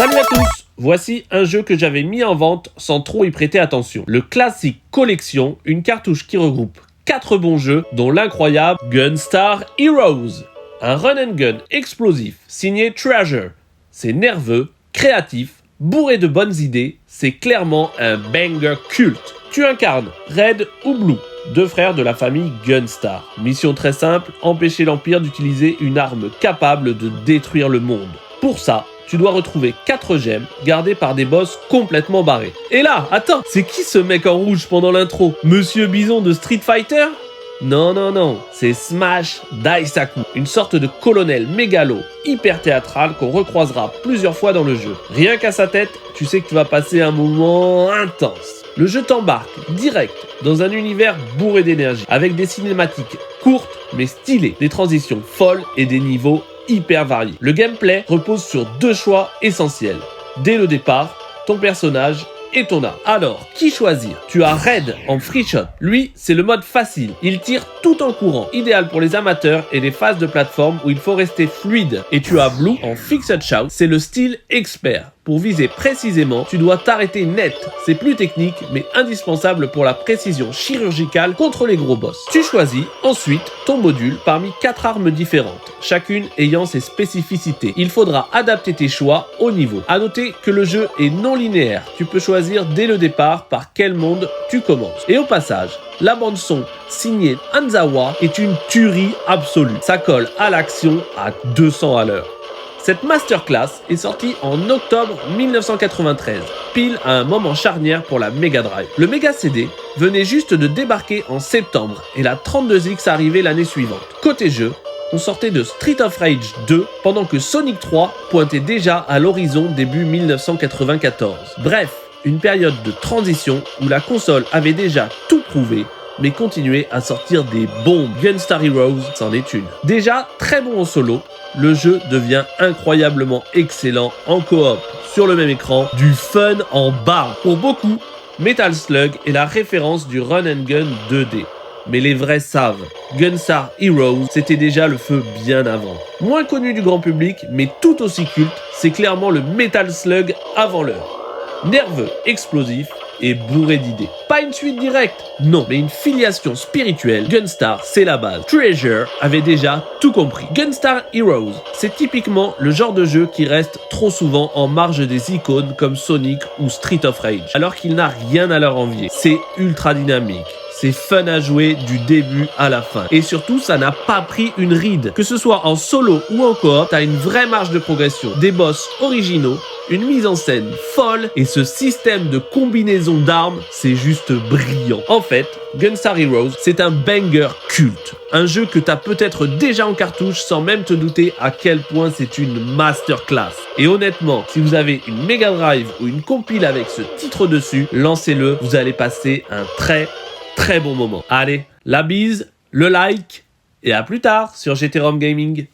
Salut à tous! Voici un jeu que j'avais mis en vente sans trop y prêter attention. Le classique Collection, une cartouche qui regroupe 4 bons jeux, dont l'incroyable Gunstar Heroes. Un run and gun explosif signé Treasure. C'est nerveux, créatif, bourré de bonnes idées, c'est clairement un banger culte. Tu incarnes Red ou Blue, deux frères de la famille Gunstar. Mission très simple, empêcher l'Empire d'utiliser une arme capable de détruire le monde. Pour ça, tu dois retrouver 4 gemmes gardées par des boss complètement barrés. Et là, attends, c'est qui ce mec en rouge pendant l'intro? Monsieur Bison de Street Fighter? Non, c'est Smash Daisaku, une sorte de colonel mégalo, hyper théâtral qu'on recroisera plusieurs fois dans le jeu. Rien qu'à sa tête, tu sais que tu vas passer un moment intense. Le jeu t'embarque direct dans un univers bourré d'énergie, avec des cinématiques courtes mais stylées, des transitions folles et des niveaux hyper variés. Le gameplay repose sur 2 choix essentiels. Dès le départ, ton personnage et ton arme. Alors, qui choisir? Tu as Red en free shot. Lui, c'est le mode facile. Il tire tout en courant. Idéal pour les amateurs et les phases de plateforme où il faut rester fluide. Et tu as Blue en fixed shot. C'est le style expert. Pour viser précisément, tu dois t'arrêter net. C'est plus technique, mais indispensable pour la précision chirurgicale contre les gros boss. Tu choisis ensuite ton module parmi 4 armes différentes, chacune ayant ses spécificités. Il faudra adapter tes choix au niveau. A noter que le jeu est non linéaire. Tu peux choisir dès le départ par quel monde tu commences. Et au passage, la bande son signée Hanzawa est une tuerie absolue. Ça colle à l'action à 200 à l'heure. Cette masterclass est sortie en octobre 1993, pile à un moment charnière pour la Mega Drive. Le Mega CD venait juste de débarquer en septembre et la 32X arrivait l'année suivante. Côté jeu, on sortait de Street of Rage 2 pendant que Sonic 3 pointait déjà à l'horizon début 1994. Bref, une période de transition où la console avait déjà tout prouvé mais continuait à sortir des bombes. Gunstar Heroes c'en est une. Déjà très bon en solo, le jeu devient incroyablement excellent en coop. Sur le même écran, du fun en barre. Pour beaucoup, Metal Slug est la référence du run and gun 2D. Mais les vrais savent, Gunstar Heroes, c'était déjà le feu bien avant. Moins connu du grand public, mais tout aussi culte, c'est clairement le Metal Slug avant l'heure. Nerveux, explosif et bourré d'idées. Pas une suite directe, non, mais une filiation spirituelle. Gunstar, c'est la base. Treasure avait déjà tout compris. Gunstar Heroes, c'est typiquement le genre de jeu qui reste trop souvent en marge des icônes comme Sonic ou Street of Rage, alors qu'il n'a rien à leur envier. C'est ultra dynamique. C'est fun à jouer du début à la fin. Et surtout, ça n'a pas pris une ride. Que ce soit en solo ou en coop, t'as une vraie marge de progression. Des boss originaux, une mise en scène folle et ce système de combinaison d'armes, c'est juste brillant. En fait, Gunstar Heroes, c'est un banger culte. Un jeu que t'as peut-être déjà en cartouche sans même te douter à quel point c'est une masterclass. Et honnêtement, si vous avez une Mega Drive ou une compile avec ce titre dessus, lancez-le, vous allez passer un très bon moment. Allez, la bise, le like et à plus tard sur GT Rom Gaming.